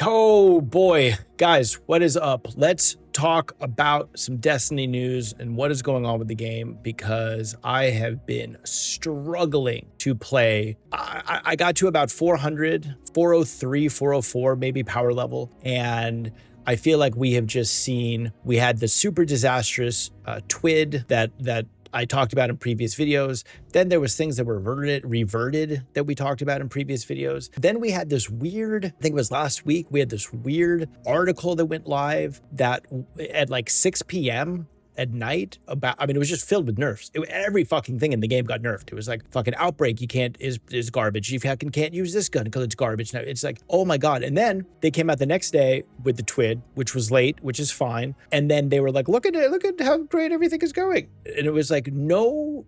Oh boy, guys, what is up? Let's talk about some Destiny news and what is going on with the game, because I have been struggling to play. I got to about 400, 403, 404, maybe power level. And I feel like we have just seen, we had the super disastrous TWID that I talked about in previous videos. Then there was things that were reverted that we talked about in previous videos. Then we had this weird, I think it was last week, we had this weird article that went live that at like 6 p.m. at night about, I mean, it was just filled with nerfs. Every fucking thing in the game got nerfed. It was like fucking Outbreak, you can't, is garbage. You fucking can't use this gun because it's garbage. Now it's like, oh my God. And then they came out the next day with the TWID, which was late, which is fine. And then they were like, look at it, look at how great everything is going. And it was like, no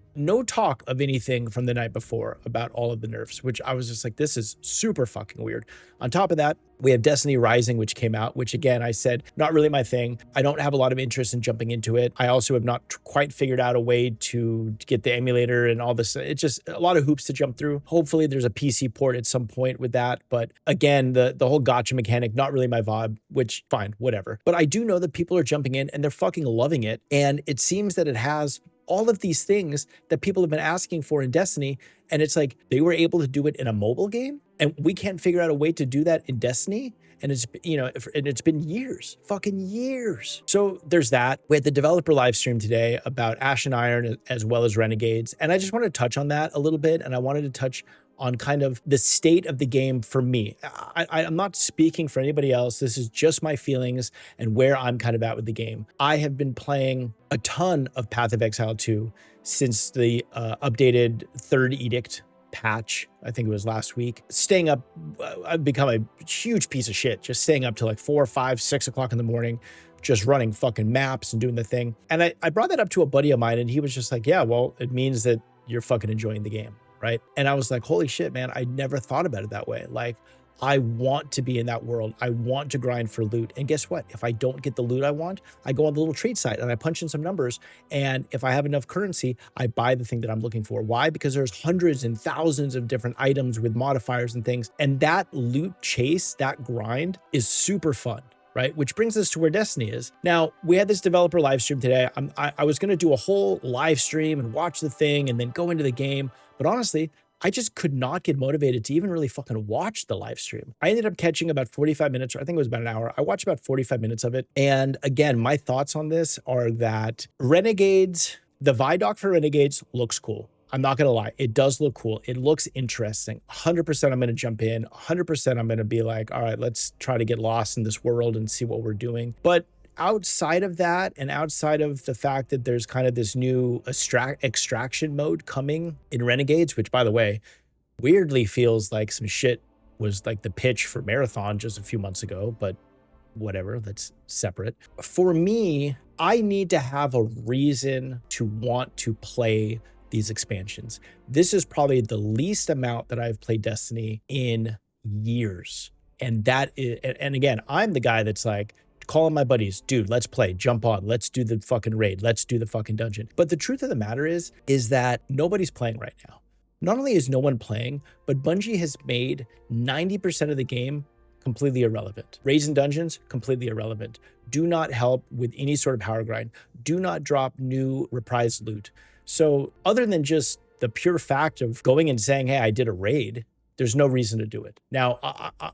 talk of anything from the night before about all of the nerfs, which I was just like, this is super fucking weird. On top of that, we have Destiny Rising, which came out, which again, I said, not really my thing. I don't have a lot of interest in jumping into it. I also have not quite figured out a way to get the emulator and all this. It's just a lot of hoops to jump through. Hopefully there's a PC port at some point with that. But again, the whole gotcha mechanic, not really my vibe, which fine, whatever. But I do know that people are jumping in and they're fucking loving it. And it seems that it has all of these things that people have been asking for in Destiny. And it's like, they were able to do it in a mobile game and we can't figure out a way to do that in Destiny. And it's, you know, and it's been years, fucking years. So there's that. We had the developer live stream today about ash&iron as well as Renegades. And I just wanted to touch on that a little bit. And I wanted to touch on kind of the state of the game for me. I'm not speaking for anybody else. This is just my feelings and where I'm kind of at with the game. I have been playing a ton of Path of Exile 2 since the updated third edict patch. I think it was last week. Staying up, I've become a huge piece of shit, just staying up till like 4, 5, 6 o'clock in the morning, just running fucking maps and doing the thing. And I brought that up to a buddy of mine and he was just like, yeah, well, it means that you're fucking enjoying the game. Right. And I was like, holy shit, man, I never thought about it that way. Like, I want to be in that world. I want to grind for loot. And guess what? If I don't get the loot I want, I go on the little trade site and I punch in some numbers. And if I have enough currency, I buy the thing that I'm looking for. Why? Because there's hundreds and thousands of different items with modifiers and things. And that loot chase, that grind is super fun. Right? Which brings us to where Destiny is. Now, we had this developer live stream today. I was going to do a whole live stream and watch the thing and then go into the game. But honestly, I just could not get motivated to even really fucking watch the live stream. I ended up catching about 45 minutes, or I think it was about an hour. I watched about 45 minutes of it. And again, my thoughts on this are that Renegades, the Vidoc for Renegades looks cool. I'm not going to lie. It does look cool. It looks interesting. 100% I'm going to jump in. 100% I'm going to be like, all right, let's try to get lost in this world and see what we're doing. But outside of that, and outside of the fact that there's kind of this new extraction mode coming in Renegades, which by the way, weirdly feels like some shit was like the pitch for Marathon just a few months ago, but whatever, that's separate. For me, I need to have a reason to want to play these expansions. This is probably the least amount that I've played Destiny in years. And that is, and again, I'm the guy that's like calling my buddies, dude, let's play, jump on, let's do the fucking raid, let's do the fucking dungeon. But the truth of the matter is that nobody's playing right now. Not only is no one playing, but Bungie has made 90% of the game completely irrelevant. Raids and dungeons, completely irrelevant. Do not help with any sort of power grind. Do not drop new reprised loot. So other than just the pure fact of going and saying, hey, I did a raid, there's no reason to do it. Now,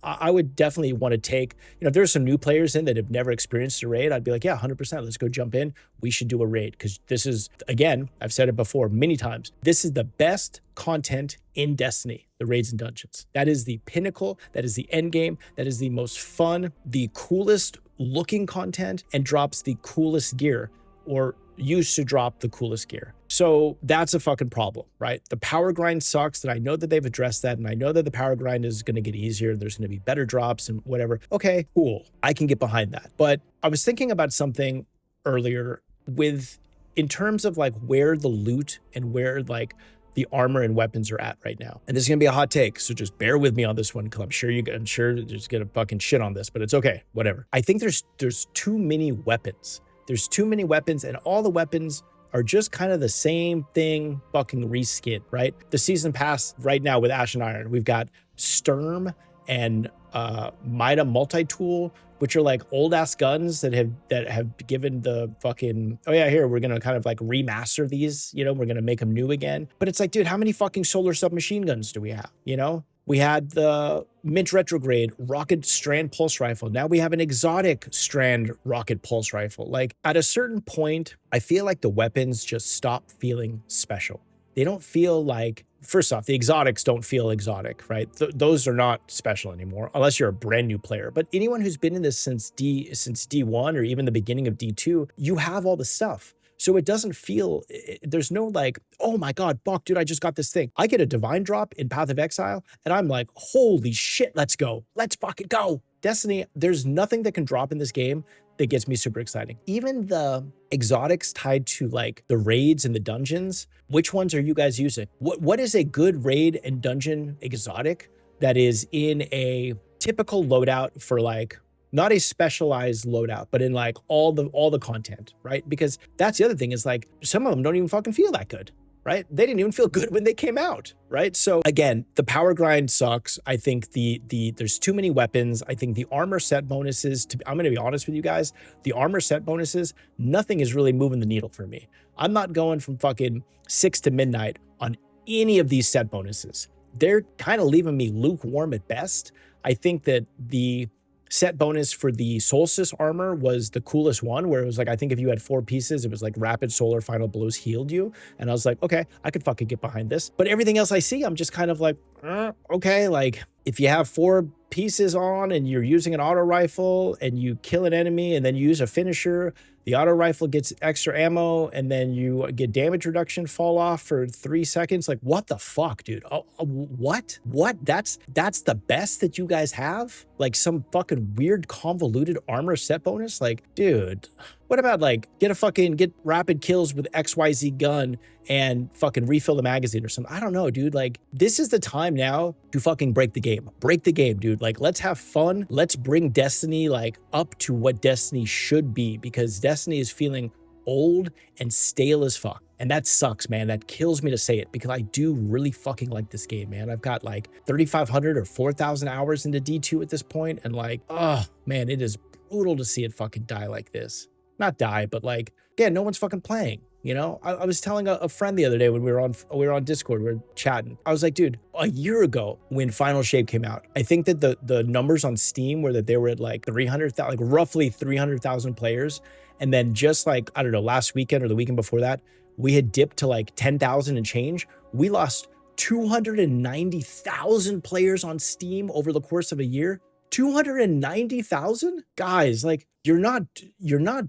I would definitely want to take, you know, if there's some new players in that have never experienced a raid, I'd be like, yeah, 100%, let's go jump in. We should do a raid because this is, again, I've said it before many times, this is the best content in Destiny, the raids and dungeons. That is the pinnacle. That is the end game. That is the most fun, the coolest looking content, and drops the coolest gear, or used to drop the coolest gear. So that's a fucking problem, right? The power grind sucks, and I know that they've addressed that, and I know that the power grind is going to get easier. There's going to be better drops and whatever. Okay, cool. I can get behind that. But I was thinking about something earlier in terms of like where the loot and where like the armor and weapons are at right now. And this is gonna be a hot take, so just bear with me on this one, because I'm sure there's gonna fucking shit on this, but it's okay, whatever. I think there's too many weapons. There's too many weapons, and all the weapons are just kind of the same thing, fucking reskin, right? The season pass right now with Ash and Iron, we've got Sturm and Mida multi-tool, which are like old ass guns that have given the fucking, oh yeah, here we're gonna kind of like remaster these, you know, we're gonna make them new again. But it's like, dude, how many fucking solar submachine guns do we have? You know, we had the Mint Retrograde Rocket Strand Pulse Rifle. Now we have an exotic Strand Rocket Pulse Rifle. Like at a certain point, I feel like the weapons just stop feeling special. They don't feel like, first off, the exotics don't feel exotic, right? Those are not special anymore, unless you're a brand new player. But anyone who's been in this since D1 or even the beginning of D2, you have all the stuff. So it doesn't feel, there's no like, oh my God, fuck, dude, I just got this thing. I get a divine drop in Path of Exile, and I'm like, holy shit, let's go. Let's fucking go. Destiny, there's nothing that can drop in this game that gets me super exciting. Even the exotics tied to like the raids and the dungeons, which ones are you guys using? What is a good raid and dungeon exotic that is in a typical loadout for like, not a specialized loadout, but in like all the content, right? Because that's the other thing is like, some of them don't even fucking feel that good, right? They didn't even feel good when they came out, right? So again, the power grind sucks. I think there's too many weapons. I think the armor set bonuses, I'm gonna be honest with you guys, the armor set bonuses, nothing is really moving the needle for me. I'm not going from fucking 6 to midnight on any of these set bonuses. They're kind of leaving me lukewarm at best. I think that the set bonus for the solstice armor was the coolest one, where it was like, I think if you had 4 pieces, it was like rapid solar final blows healed you. And I was like, okay, I could fucking get behind this. But everything else I see, I'm just kind of like, okay, like if you have 4 pieces on and you're using an auto rifle and you kill an enemy and then you use a finisher, the auto rifle gets extra ammo and then you get damage reduction fall off for 3 seconds. Like, what the fuck, dude? What? That's the best that you guys have? Like some fucking weird convoluted armor set bonus? Like, dude, what about like get rapid kills with XYZ gun and fucking refill the magazine or something? I don't know, dude. Like, this is the time now to fucking break the game. Break the game, dude. Like, let's have fun. Let's bring Destiny like up to what Destiny should be, because Destiny is feeling old and stale as fuck. And that sucks, man. That kills me to say it, because I do really fucking like this game, man. I've got like 3,500 or 4,000 hours into D2 at this point, and like, oh man, it is brutal to see it fucking die like this. Not die, but like, again, no one's fucking playing. You know, I was telling a friend the other day when we were on Discord, we were chatting. I was like, dude, a year ago when Final Shape came out, I think that the numbers on Steam were that they were at like 300,000, like roughly 300,000 players. And then just like, I don't know, last weekend or the weekend before that, we had dipped to like 10,000 and change. We lost 290,000 players on Steam over the course of a year. 290,000? Guys, like, you're not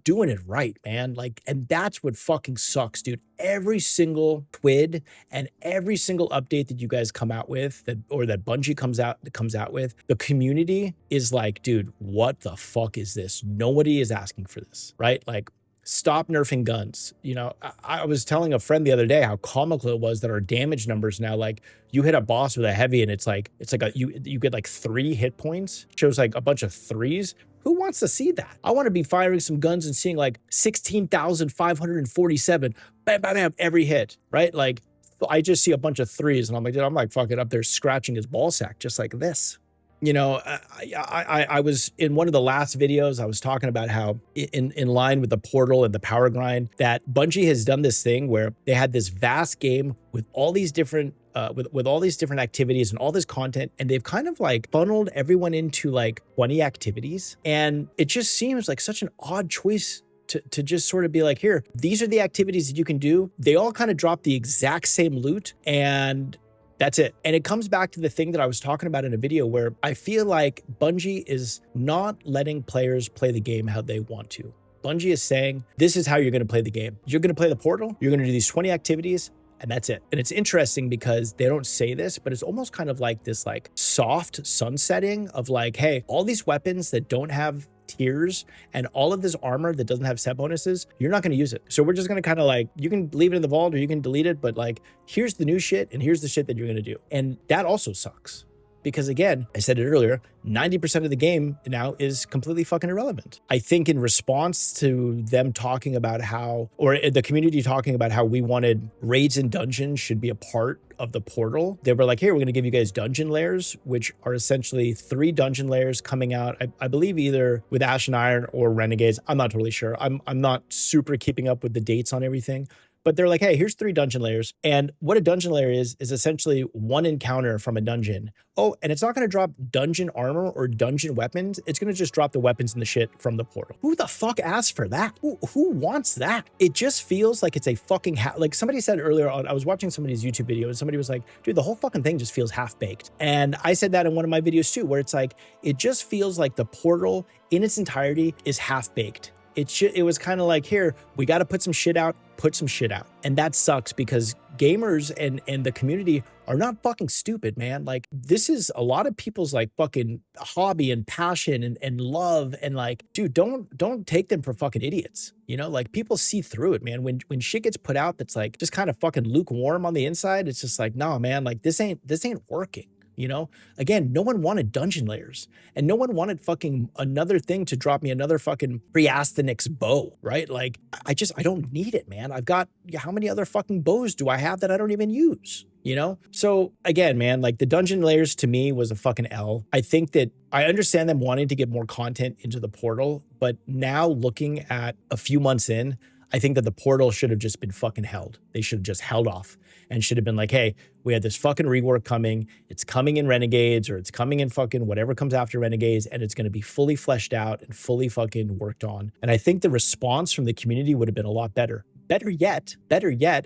doing it right, man. Like, and that's what fucking sucks, dude. Every single TWID and every single update that you guys come out with, that Bungie comes out with, the community is like, dude, what the fuck is this? Nobody is asking for this, right? Like, stop nerfing guns. You know, I was telling a friend the other day how comical it was that our damage numbers now, like, you hit a boss with a heavy and it's like you get like 3 hit points, shows like a bunch of 3s. Who wants to see that? I want to be firing some guns and seeing like 16,547 bam, bam, bam, every hit, right? Like, I just see a bunch of 3s and I'm like, dude, I'm like fucking up there scratching his ball sack just like this. You know, I was in one of the last videos, I was talking about how in line with the portal and the power grind, that Bungie has done this thing where they had this vast game with all these different with all these different activities and all this content, and they've kind of like funneled everyone into like 20 activities. And it just seems like such an odd choice to just sort of be like, here, these are the activities that you can do. They all kind of drop the exact same loot, and that's it. And it comes back to the thing that I was talking about in a video where I feel like Bungie is not letting players play the game how they want to. Bungie is saying, this is how you're going to play the game. You're going to play the portal. You're going to do these 20 activities, and that's it. And it's interesting because they don't say this, but it's almost kind of like this like soft sunsetting of like, hey, all these weapons that don't have tiers and all of this armor that doesn't have set bonuses, you're not going to use it. So we're just going to kind of like, you can leave it in the vault or you can delete it, but like, here's the new shit and here's the shit that you're going to do. And that also sucks. Because again, I said it earlier, 90% of the game now is completely fucking irrelevant. I think in response to them talking about how, or the community talking about how we wanted raids and dungeons should be a part of the portal, they were like, hey, we're going to give you guys dungeon layers, which are essentially 3 dungeon layers coming out, I believe either with Ash and Iron or Renegades. I'm not totally sure. I'm not super keeping up with the dates on everything. But they're like, hey, here's 3 dungeon layers. And what a dungeon layer is essentially 1 encounter from a dungeon. Oh, and it's not going to drop dungeon armor or dungeon weapons. It's going to just drop the weapons and the shit from the portal. Who the fuck asked for that? Who wants that? It just feels like it's a fucking, like somebody said earlier on, I was watching somebody's YouTube video and somebody was like, dude, the whole fucking thing just feels half-baked. And I said that in one of my videos too, where it's like, it just feels like the portal in its entirety is half-baked. It was kind of like, here, we got to put some shit out. And that sucks because gamers and the community are not fucking stupid, man. Like, this is a lot of people's like fucking hobby and passion and love. And like, dude, don't take them for fucking idiots. You know, like people see through it, man. When shit gets put out that's like just kind of fucking lukewarm on the inside, it's just like, nah, man, like this ain't working. You know, again, no one wanted dungeon layers and no one wanted fucking another thing to drop me another fucking Priasthenix bow, right? Like, I don't need it, man. I've got, how many other fucking bows do I have that I don't even use? You know? So again, man, like the dungeon layers to me was a fucking L. I think that I understand them wanting to get more content into the portal, but now looking at a few months in, I think that the portal should have just been fucking held. They should have just held off and should have been like, hey, we had this fucking rework coming. It's coming in Renegades or it's coming in fucking whatever comes after Renegades, and it's going to be fully fleshed out and fully fucking worked on. And I think the response from the community would have been a lot better. Better yet,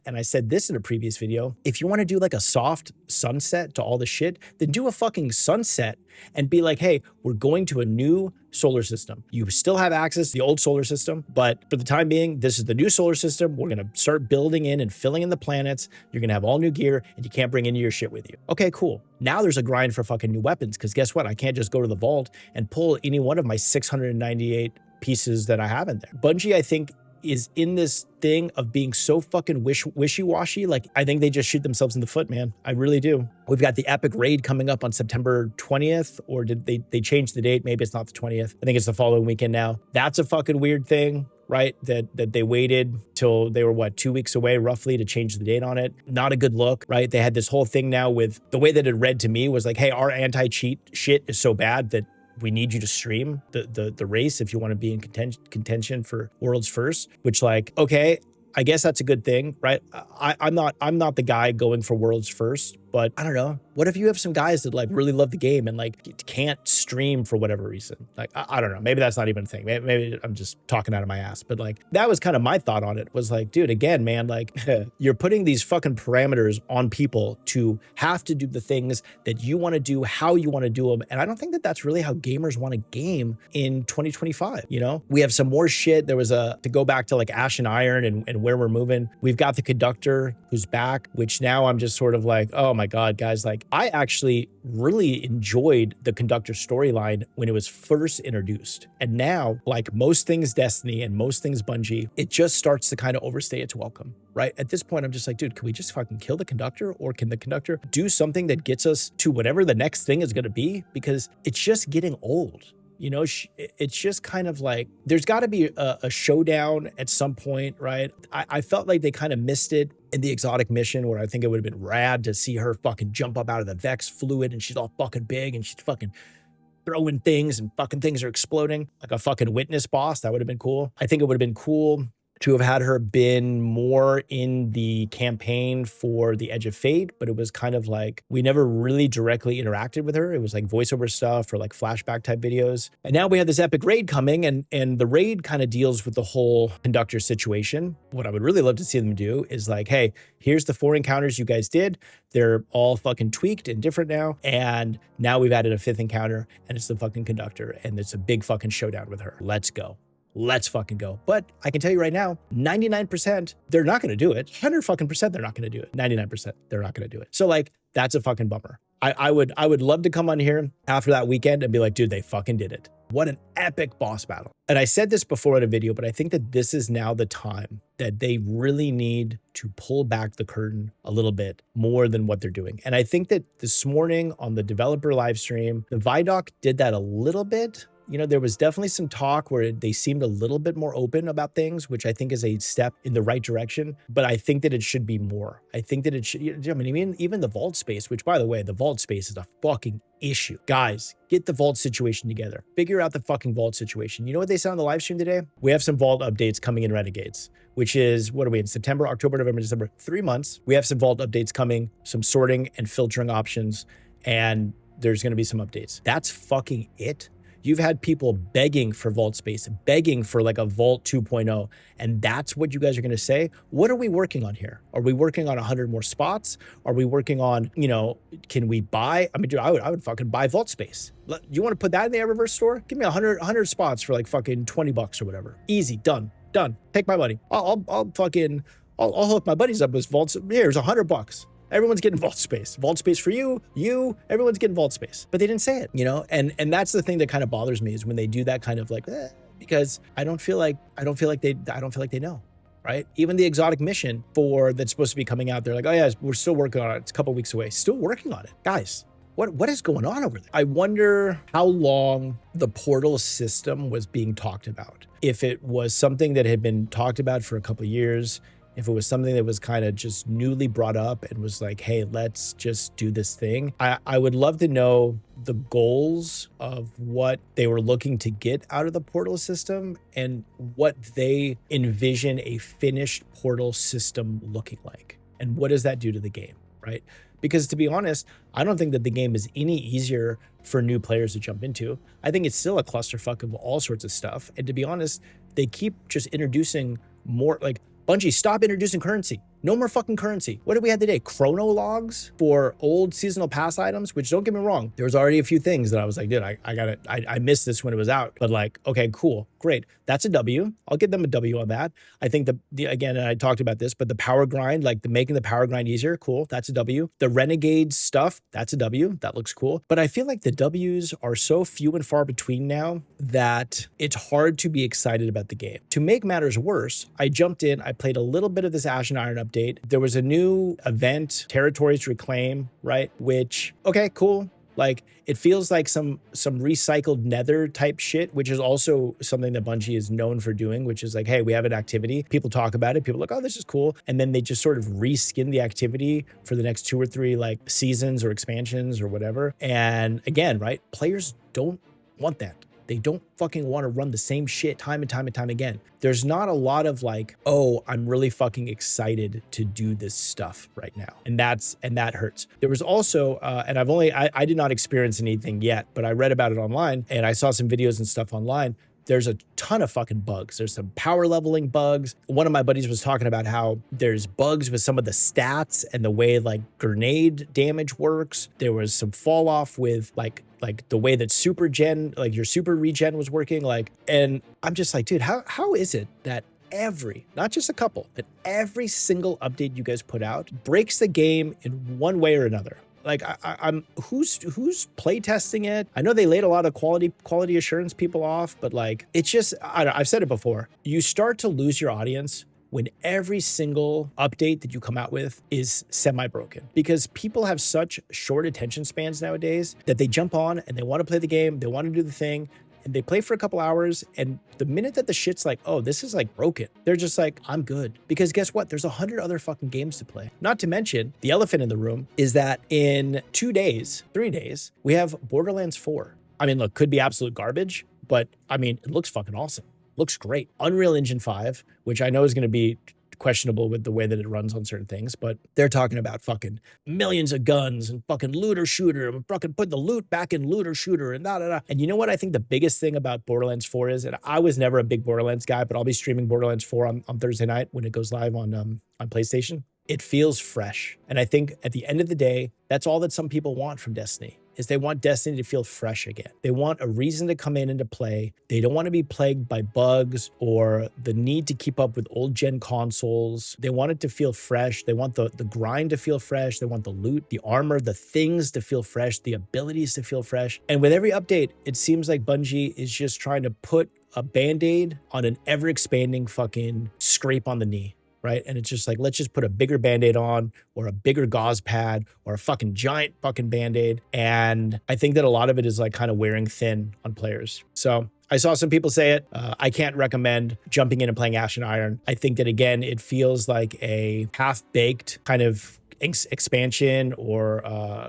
and I said this in a previous video, if you want to do like a soft sunset to all the shit, then do a fucking sunset and be like, hey, we're going to a new solar system. You still have access to the old solar system, but for the time being, this is the new solar system. We're going to start building in and filling in the planets. You're going to have all new gear and you can't bring any of your shit with you. Okay, cool. Now there's a grind for fucking new weapons because guess what? I can't just go to the vault and pull any one of my 698 pieces that I have in there. Bungie, I think, is in this thing of being so fucking wishy-washy. Like, I think they just shoot themselves in the foot, man. I really do. We've got the epic raid coming up on September 20th, or did they change the date? Maybe it's not the 20th. I think it's the following weekend now. That's a fucking weird thing, right? That they waited till they were, what, 2 weeks away roughly to change the date on it. Not a good look, right? They had this whole thing now with the way that it read to me was like, hey, our anti-cheat shit is so bad that we need you to stream the race if you want to be in contention for world's first, which, like, okay, I guess that's a good thing, right? I'm not the guy going for world's first, but I don't know. What if you have some guys that like really love the game and like can't stream for whatever reason? Like, I don't know. Maybe that's not even a thing. Maybe I'm just talking out of my ass, but like, that was kind of my thought on it was like, dude, again, man, like you're putting these fucking parameters on people to have to do the things that you want to do, how you want to do them. And I don't think that that's really how gamers want to game in 2025. You know, we have some more shit. There was to go back to like Ash and Iron and where we're moving. We've got the conductor who's back, which now I'm just sort of like, oh my God, guys, like I actually really enjoyed the conductor storyline when it was first introduced. And now, like most things Destiny and most things Bungie, it just starts to kind of overstay its welcome, right? At this point, I'm just like, dude, can we just fucking kill the conductor, or can the conductor do something that gets us to whatever the next thing is going to be? Because it's just getting old. You know, it's just kind of like, there's got to be a showdown at some point, right? I felt like they kind of missed it in the exotic mission, where I think it would have been rad to see her fucking jump up out of the Vex fluid and she's all fucking big and she's fucking throwing things and fucking things are exploding like a fucking witness boss. That would have been cool. I think it would have been cool to have had her been more in the campaign for the Edge of Fate, but it was kind of like we never really directly interacted with her. It was like voiceover stuff or like flashback type videos. And now we have this epic raid coming, and the raid kind of deals with the whole conductor situation. What I would really love to see them do is like, hey, here's the 4 encounters you guys did. They're all fucking tweaked and different now. And now we've added a 5th encounter, and it's the fucking conductor, and it's a big fucking showdown with her. Let's go. Let's fucking go. But I can tell you right now, 99%, they're not going to do it. 100% they're not going to do it. 99%, they're not going to do it. So like, that's a fucking bummer. I would love to come on here after that weekend and be like, dude, they fucking did it. What an epic boss battle. And I said this before in a video, but I think that this is now the time that they really need to pull back the curtain a little bit more than what they're doing. And I think that this morning on the developer live stream, the Vidoc did that a little bit. you know, there was definitely some talk where they seemed a little bit more open about things, which I think is a step in the right direction. But I think that it should be more. I think that it should, I mean, even the vault space, which by the way, the vault space is a fucking issue. Guys, get the vault situation together. Figure out the fucking vault situation. You know what they said on the live stream today? We have some vault updates coming in Renegades, which is, what are we in? September, October, November, December, 3 months. We have some vault updates coming, some sorting and filtering options, and there's going to be some updates. That's fucking it. You've had people begging for vault space, begging for like a vault 2.0, and that's what you guys are going to say? What are we working on here? Are we working on 100 more spots? Are we working on, you know, can we buy? I mean, dude, I would fucking buy vault space. You want to put that in the Eververse store? Give me 100 spots for like fucking 20 bucks or whatever. Easy, done. Take my money. I'll hook my buddies up with vaults. Here's 100 bucks. Everyone's getting vault space. Vault space for you, everyone's getting vault space. But they didn't say it, you know? And that's the thing that kind of bothers me is when they do that kind of like, because I don't feel like they know, right? Even the exotic mission that's supposed to be coming out, they're like, oh yeah, we're still working on it. It's a couple weeks away. Still working on it. Guys, what is going on over there? I wonder how long the portal system was being talked about. If it was something that had been talked about for a couple of years, if it was something that was kind of just newly brought up and was like, hey, let's just do this thing. I would love to know the goals of what they were looking to get out of the portal system and what they envision a finished portal system looking like. And what does that do to the game, right? Because to be honest, I don't think that the game is any easier for new players to jump into. I think it's still a clusterfuck of all sorts of stuff. And to be honest, they keep just introducing more, like, Bungie, stop introducing currency. No more fucking currency. What did we have today? Chrono logs for old seasonal pass items, which don't get me wrong. There was already a few things that I was like, dude, I missed this when it was out. But like, okay, cool, great. That's a W. I'll give them a W on that. I think again, and I talked about this, but the power grind, like making the power grind easier, cool. That's a W. The Renegades stuff, that's a W. That looks cool. But I feel like the W's are so few and far between now that it's hard to be excited about the game. To make matters worse, I jumped in, I played a little bit of this Ash and Iron update. There was a new event, Territories Reclaim, right? Which, okay, cool. Like, it feels like some recycled nether type shit, which is also something that Bungie is known for doing, which is like, hey, we have an activity. People talk about it. People are like, oh, this is cool. And then they just sort of reskin the activity for the next 2 or 3 like seasons or expansions or whatever. And again, right? Players don't want that. They don't fucking want to run the same shit time and time again. There's not a lot of like, oh, I'm really fucking excited to do this stuff right now. And that hurts. There was also, and I did not experience anything yet, but I read about it online and I saw some videos and stuff online. There's a ton of fucking bugs. There's some power leveling bugs. One of my buddies was talking about how there's bugs with some of the stats and the way like grenade damage works. There was some fall off with like the way that super gen, like your super regen was working. Like, and I'm just like, dude, how is it that not just a couple, but every single update you guys put out breaks the game in one way or another? Like, I'm who's playtesting it? I know they laid a lot of quality assurance people off, but like, it's just, I've said it before. You start to lose your audience when every single update that you come out with is semi-broken, because people have such short attention spans nowadays that they jump on and they want to play the game, they want to do the thing, and they play for a couple hours, and the minute that the shit's like, oh, this is like broken, they're just like, I'm good. Because guess what? There's 100 other fucking games to play. Not to mention, the elephant in the room is that in 3 days, we have Borderlands 4. I mean, look, could be absolute garbage, but I mean, it looks fucking awesome. Looks great. Unreal Engine 5, which I know is going to be questionable with the way that it runs on certain things, but they're talking about fucking millions of guns and fucking looter shooter and fucking put the loot back in looter shooter and da. And you know what I think the biggest thing about Borderlands 4 is, and I was never a big Borderlands guy, but I'll be streaming Borderlands 4 on Thursday night when it goes live on PlayStation. It feels fresh. And I think at the end of the day, that's all that some people want from Destiny, is they want Destiny to feel fresh again. They want a reason to come in and to play. They don't want to be plagued by bugs or the need to keep up with old gen consoles. They want it to feel fresh. They want the grind to feel fresh. They want the loot, the armor, the things to feel fresh, the abilities to feel fresh. And with every update, it seems like Bungie is just trying to put a Band-Aid on an ever-expanding fucking scrape on the knee, right? And it's just like, let's just put a bigger Band-Aid on, or a bigger gauze pad, or a fucking giant fucking Band-Aid. And I think that a lot of it is like kind of wearing thin on players. So I saw some people say it. I can't recommend jumping in and playing Ash and Iron. I think that, again, it feels like a half-baked kind of expansion or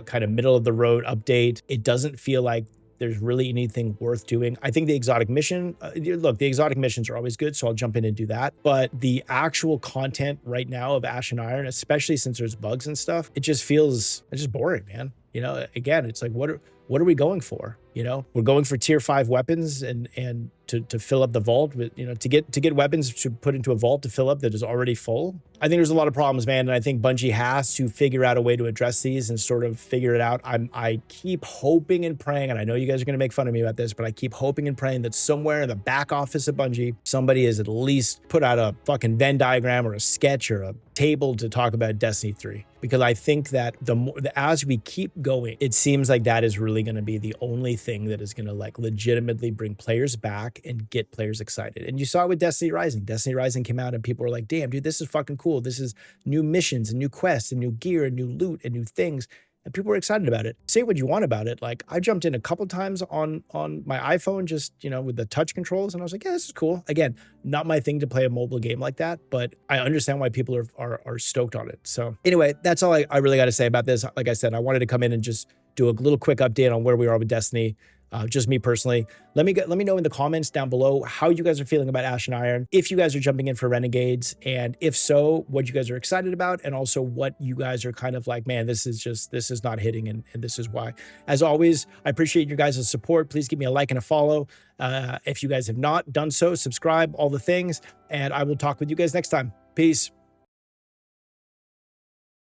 kind of middle of the road update. It doesn't feel like there's really anything worth doing. I think the exotic mission, look, the exotic missions are always good, so I'll jump in and do that. But the actual content right now of Ash and Iron, especially since there's bugs and stuff, it just feels, it's just boring, man. You know, again, it's like, what are we going for? You know, we're going for tier 5 weapons and to fill up the vault with, you know, to get weapons to put into a vault to fill up that is already full. I think there's a lot of problems, man. And I think Bungie has to figure out a way to address these and sort of figure it out. I keep hoping and praying, and I know you guys are going to make fun of me about this, but I keep hoping and praying that somewhere in the back office of Bungie, somebody has at least put out a fucking Venn diagram or a sketch or a table to talk about Destiny 3. Because I think that as we keep going, it seems like that is really going to be the only thing that is going to like legitimately bring players back and get players excited. And you saw it with Destiny Rising. Destiny Rising came out and people were like, damn, dude, this is fucking cool. This is new missions and new quests and new gear and new loot and new things. And people were excited about it. Say what you want about it. Like, I jumped in a couple times on my iPhone, just, you know, with the touch controls, and I was like, yeah, this is cool. Again, not my thing to play a mobile game like that, but I understand why people are stoked on it. So anyway, that's all I really got to say about this. Like I said, I wanted to come in and just do a little quick update on where we are with Destiny. Just me personally. Let me know in the comments down below how you guys are feeling about Ash and Iron, if you guys are jumping in for Renegades, and if so, what you guys are excited about, and also what you guys are kind of like, man, this is not hitting, and this is why. As always, I appreciate your guys' support. Please give me a like and a follow. If you guys have not done so, subscribe, all the things, and I will talk with you guys next time. Peace.